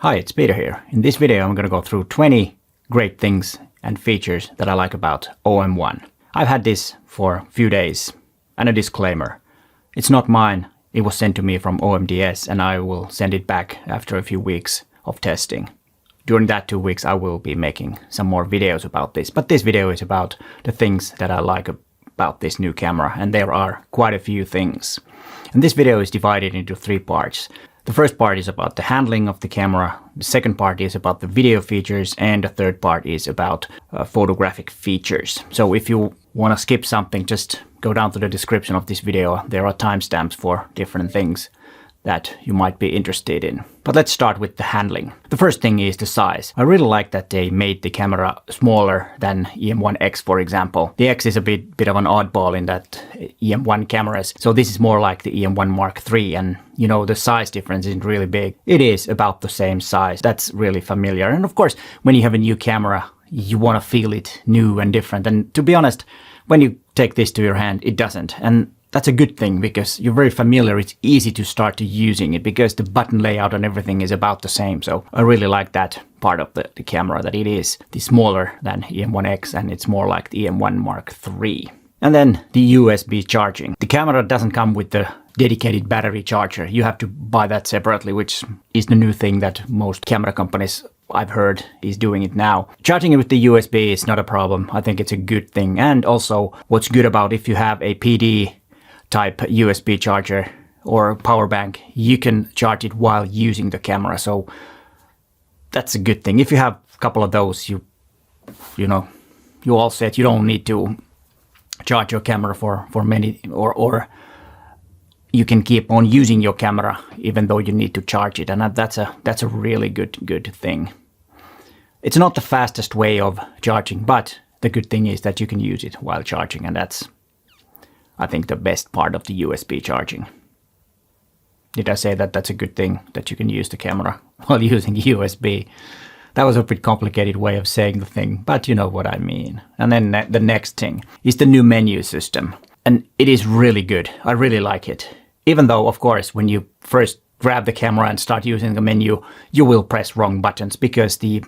Hi, it's Peter here. In this video I'm going to go through 20 great things and features that I like about OM-1. I've had this for a few days, and a disclaimer. It's not mine, it was sent to me from OMDS and I will send it back after a few weeks of testing. During that 2 weeks I will be making some more videos about this, but this video is about the things that I like about this new camera, and there are quite a few things. And this video is divided into 3 parts. The first part is about the handling of the camera, the second part is about the video features, and the third part is about photographic features. So if you want to skip something, just go down to the description of this video. There are timestamps for different things that you might be interested in. But let's start with the handling. The first thing is the size. I really like that they made the camera smaller than EM1X, for example. The X is a bit of an oddball in that EM1 cameras. So this is more like the EM1 Mark III, and you know, the size difference isn't really big. It is about the same size. That's really familiar. And of course, when you have a new camera, you want to feel it new and different. And to be honest, when you take this to your hand, it doesn't. And that's a good thing because you're very familiar. It's easy to start to using it because the button layout and everything is about the same. So I really like that part of the camera, that it is smaller than EM1X and it's more like the EM1 Mark III. And then the USB charging. The camera doesn't come with the dedicated battery charger. You have to buy that separately, which is the new thing that most camera companies I've heard is doing it now. Charging it with the USB is not a problem. I think it's a good thing. And also what's good about if you have a PD type USB charger or power bank, you can charge it while using the camera. So that's a good thing. If you have a couple of those, you all set. You don't need to charge your camera for many, or you can keep on using your camera even though you need to charge it, and that's a really good thing. It's not the fastest way of charging, but the good thing is that you can use it while charging, and that's, I think, the best part of the USB charging. Did I say that that's a good thing, that you can use the camera while using USB? That was a bit complicated way of saying the thing, but you know what I mean. And then the next thing is the new menu system. And it is really good. I really like it. Even though, of course, when you first grab the camera and start using the menu, you will press wrong buttons because the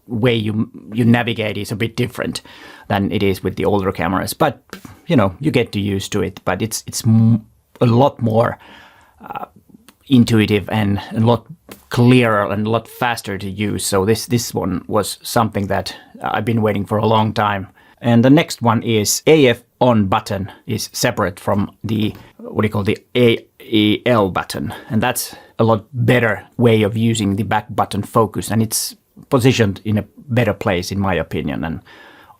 way you navigate is a bit different than it is with the older cameras. But, you know, you get used to it. But it's a lot more intuitive and a lot clearer and a lot faster to use. So this one was something that I've been waiting for a long time. And the next one is AF on button is separate from the, the AEL button. And that's a lot better way of using the back button focus. And it's positioned in a better place, in my opinion. And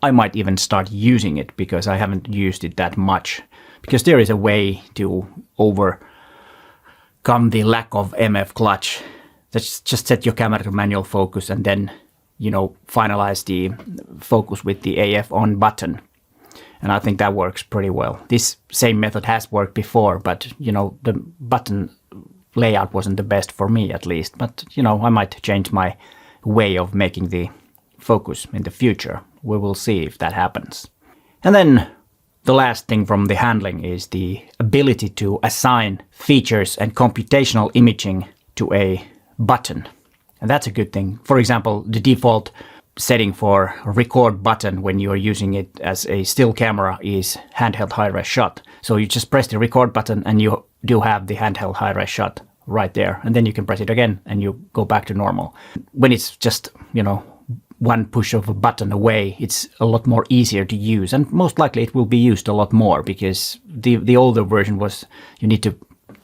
I might even start using it because I haven't used it that much. Because there is a way to overcome the lack of MF clutch. Just set your camera to manual focus and then, you know, finalize the focus with the AF on button. And I think that works pretty well. This same method has worked before, but, you know, the button layout wasn't the best for me, at least. But, you know, I might change my way of making the focus in the future. We will see if that happens. And then the last thing from the handling is the ability to assign features and computational imaging to a button. And that's a good thing. For example, the default setting for record button when you are using it as a still camera is handheld high-res shot. So you just press the record button and you do have the handheld high-res shot right there. And then you can press it again and you go back to normal. When it's just, you know, one push of a button away, it's a lot more easier to use. And most likely it will be used a lot more because the older version was you need to,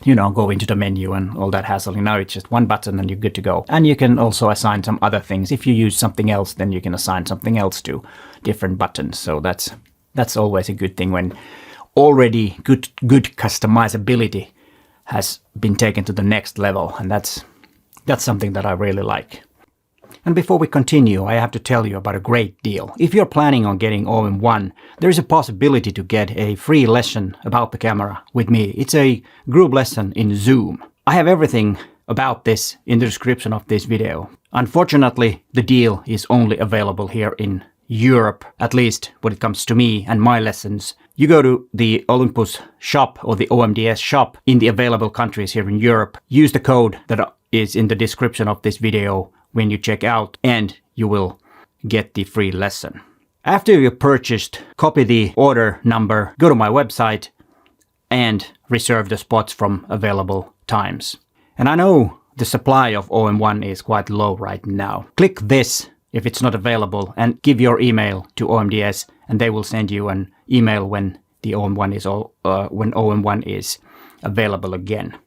you know, go into the menu and all that hassle. Now it's just one button and you're good to go. And you can also assign some other things. If you use something else, then you can assign something else to different buttons. So that's always a good thing when already good customizability has been taken to the next level. And that's something that I really like. And before we continue, I have to tell you about a great deal. If you're planning on getting OM-1, there is a possibility to get a free lesson about the camera with me. It's a group lesson in Zoom. I have everything about this in the description of this video. Unfortunately, the deal is only available here in Europe, at least when it comes to me and my lessons. You go to the Olympus shop or the OMDS shop in the available countries here in Europe, use the code that is in the description of this video when you check out, and you will get the free lesson. After you purchased, copy the order number, go to my website, and reserve the spots from available times. And I know the supply of OM-1 is quite low right now. Click this if it's not available and give your email to OMDS, and they will send you an email when the OM-1 is available again.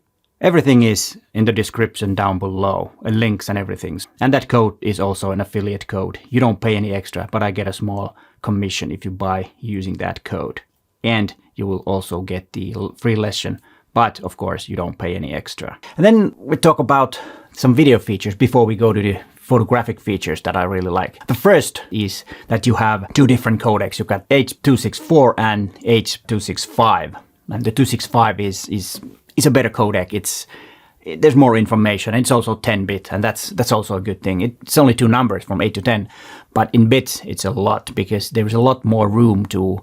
Everything is in the description down below, and links and everything. And that code is also an affiliate code. You don't pay any extra, but I get a small commission if you buy using that code. And you will also get the free lesson, but of course you don't pay any extra. And then we talk about some video features before we go to the photographic features that I really like. The first is that you have two different codecs. You've got H.264 and H.265. And the 265 is a better codec. There's more information. It's also 10-bit, and that's also a good thing. It's only two numbers from 8 to 10, but in bits it's a lot because there's a lot more room to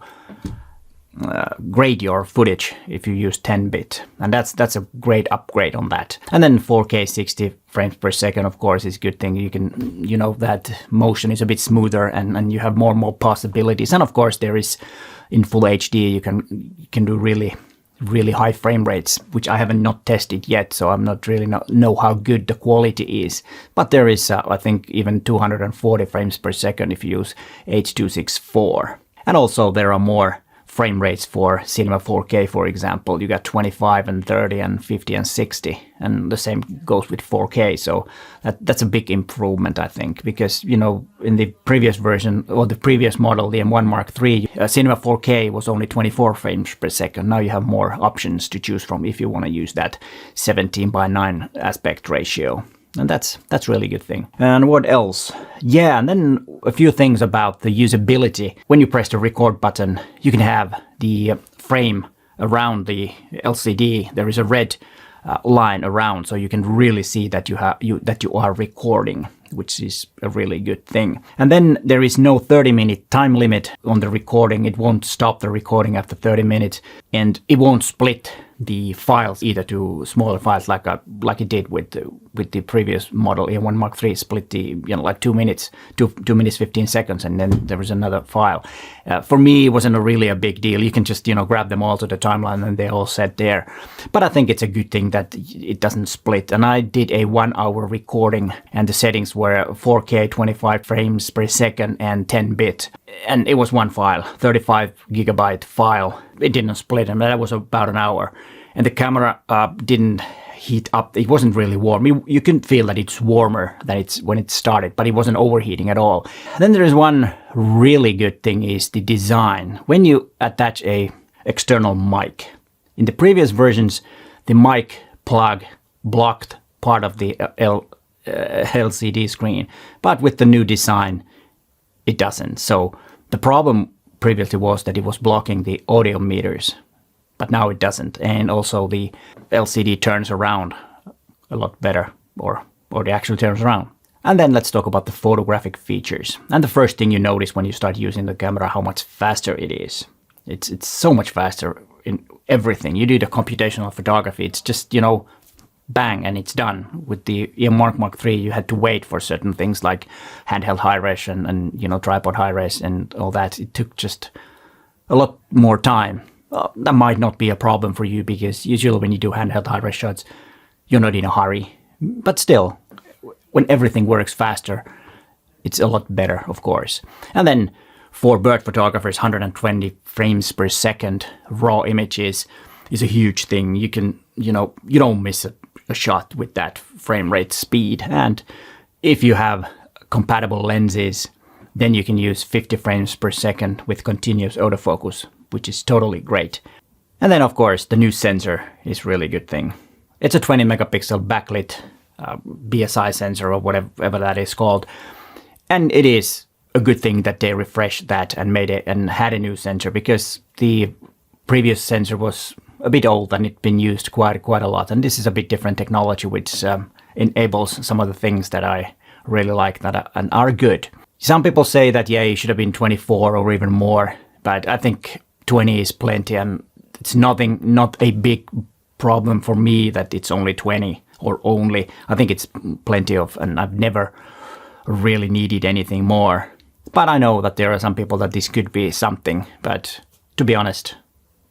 grade your footage if you use 10-bit, and that's a great upgrade on that. And then 4K 60 frames per second, of course, is a good thing. You know that motion is a bit smoother, and you have more and more possibilities. And of course, there is in full HD you can do really high frame rates, which I haven't not tested yet, so I'm not really know how good the quality is. But there is, I think, even 240 frames per second if you use H.264. And also there are more frame rates for Cinema 4K, for example. You got 25 and 30 and 50 and 60, and the same goes with 4K. So that's a big improvement, I think, because, you know, in the previous version or the previous model, the M1 Mark III, Cinema 4K was only 24 frames per second. Now you have more options to choose from if you want to use that 17:9 aspect ratio. And that's really good thing. And what else? Yeah, and then a few things about the usability. When you press the record button, you can have the frame around the LCD. There is a red line around, so you can really see that you are recording, which is a really good thing. And then there is no 30-minute time limit on the recording. It won't stop the recording after 30 minutes, and it won't split the files either to smaller files like it did with the previous model. M1 Mark III split the, you know, like 2 minutes, 2 minutes 15 seconds, and then there was another file. For me, it wasn't really a big deal. You can just, you know, grab them all to the timeline and they're all set there. But I think it's a good thing that it doesn't split. And I did a 1 hour recording, and the settings were 4K 25 frames per second and 10-bit. And it was one file, 35 gigabyte file. It didn't split, and that was about an hour. And the camera didn't heat up. It wasn't really warm. You can feel that it's warmer than it's when it started, but it wasn't overheating at all. And then there is one really good thing is the design. When you attach a external mic, in the previous versions, the mic plug blocked part of the LCD screen, but with the new design, it doesn't. So the problem previously was that it was blocking the audio meters, but now it doesn't. And also the LCD turns around a lot better, or it actually turns around. And then let's talk about the photographic features. And the first thing you notice when you start using the camera, how much faster it is. It's so much faster in everything. You do the computational photography, it's just, you know, bang, and it's done. With the M1 Mark III, you had to wait for certain things like handheld high-res and you know, tripod high-res and all that. It took just a lot more time. That might not be a problem for you because usually when you do handheld high-res shots, you're not in a hurry. But still, when everything works faster, it's a lot better, of course. And then for bird photographers, 120 frames per second raw images is a huge thing. You can, you know, you don't miss a shot with that frame rate speed. And if you have compatible lenses, then you can use 50 frames per second with continuous autofocus, which is totally great. And then of course the new sensor is really good thing. It's a 20 megapixel backlit BSI sensor, or whatever that is called. And it is a good thing that they refreshed that and made it and had a new sensor, because the previous sensor was a bit old and it's been used quite a lot. And this is a bit different technology, which enables some of the things that I really like and are good. Some people say that, yeah, it should have been 24 or even more, but I think 20 is plenty, and it's not a big problem for me that it's only 20. or only. I think it's plenty of, and I've never really needed anything more. But I know that there are some people that this could be something, but to be honest,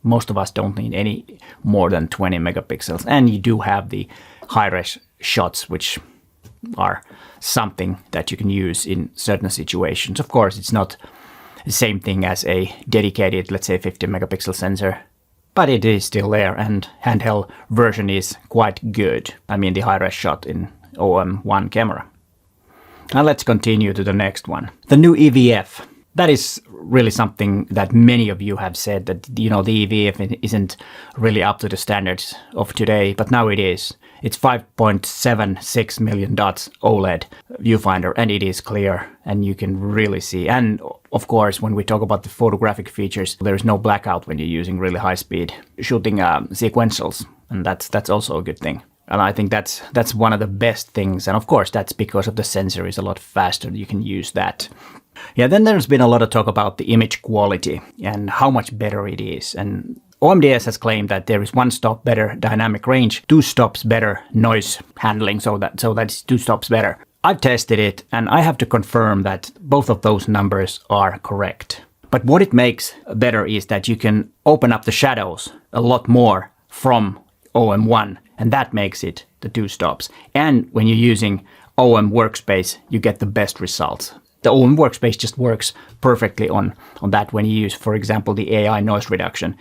most of us don't need any more than 20 megapixels. And you do have the high-res shots, which are something that you can use in certain situations. Of course, it's not the same thing as a dedicated, let's say, 50 megapixel sensor, but it is still there, and handheld version is quite good. I mean, the high-res shot in OM-1 camera. Now let's continue to the next one. The new EVF. That is really something that many of you have said that, the EVF isn't really up to the standards of today, but now it is. It's 5.76 million dots OLED viewfinder, and it is clear, and you can really see. And of course, when we talk about the photographic features, there's no blackout when you're using really high speed shooting sequentials, and that's also a good thing. And I think that's one of the best things. And of course, that's because of the sensor is a lot faster. You can use that. Yeah, then there's been a lot of talk about the image quality and how much better it is. And OMDS has claimed that there is 1 stop better dynamic range, 2 stops better noise handling, so that's 2 stops better. I've tested it, and I have to confirm that both of those numbers are correct. But what it makes better is that you can open up the shadows a lot more from OM-1, and that makes it the 2 stops. And when you're using OM Workspace, you get the best results. The OM Workspace just works perfectly on that when you use, for example, the AI noise reduction.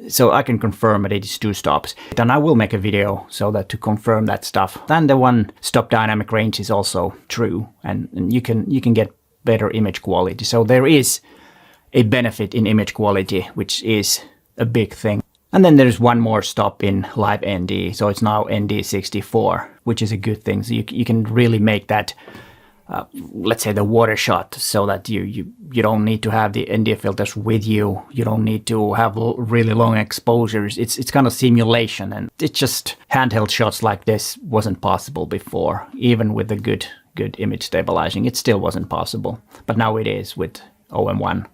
So I can confirm that it is 2 stops. And I will make a video so that to confirm that stuff. Then the 1 stop dynamic range is also true, and you can get better image quality. So there is a benefit in image quality, which is a big thing. And then there's 1 more stop in LiveND, so it's now ND64, which is a good thing. So you can really make that, let's say, the water shot, so that you don't need to have the ND filters with you. You don't need to have really long exposures. It's kind of simulation, and it's just handheld shots like this wasn't possible before. Even with the good image stabilizing, it still wasn't possible. But now it is with OM-1.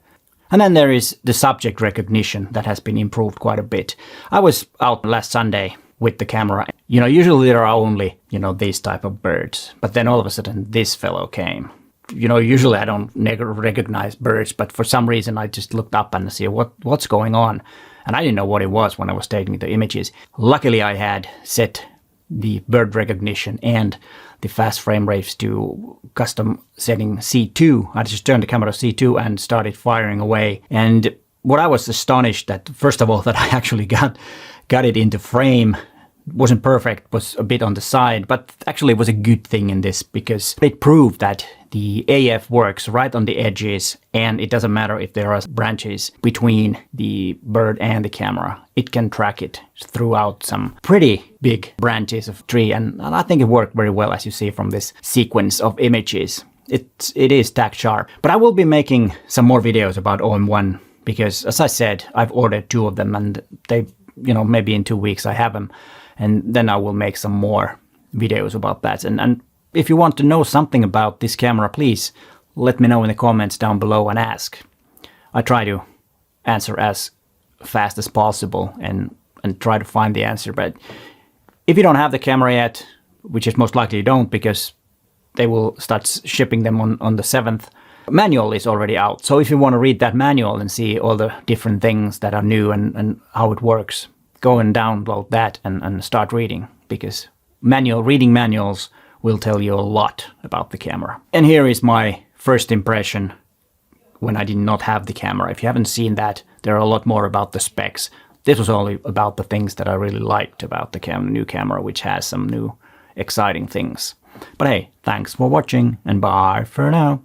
And then there is the subject recognition that has been improved quite a bit. I was out last Sunday with the camera. Usually there are only, these type of birds. But then all of a sudden this fellow came. Usually I don't recognize birds, but for some reason I just looked up and see what's going on. And I didn't know what it was when I was taking the images. Luckily I had set the bird recognition and the fast frame rates to custom setting C2. I just turned the camera to C2 and started firing away. And what I was astonished that, first of all, that I actually got it into frame. Wasn't perfect, was a bit on the side, but actually it was a good thing in this because it proved that the AF works right on the edges, and it doesn't matter if there are branches between the bird and the camera. It can track it throughout some pretty big branches of tree, and I think it worked very well, as you see from this sequence of images. It is tack sharp. But I will be making some more videos about OM-1 because, as I said, I've ordered 2 of them, and they, maybe in 2 weeks I have them. And then I will make some more videos about that. And if you want to know something about this camera, please let me know in the comments down below and ask. I try to answer as fast as possible and try to find the answer. But if you don't have the camera yet, which is most likely you don't because they will start shipping them on the 7th, manual is already out. So if you want to read that manual and see all the different things that are new and how it works, go and download that and start reading, because reading manuals will tell you a lot about the camera. And here is my first impression when I did not have the camera. If you haven't seen that, there are a lot more about the specs. This was only about the things that I really liked about the new camera, which has some new exciting things. But hey, thanks for watching and bye for now.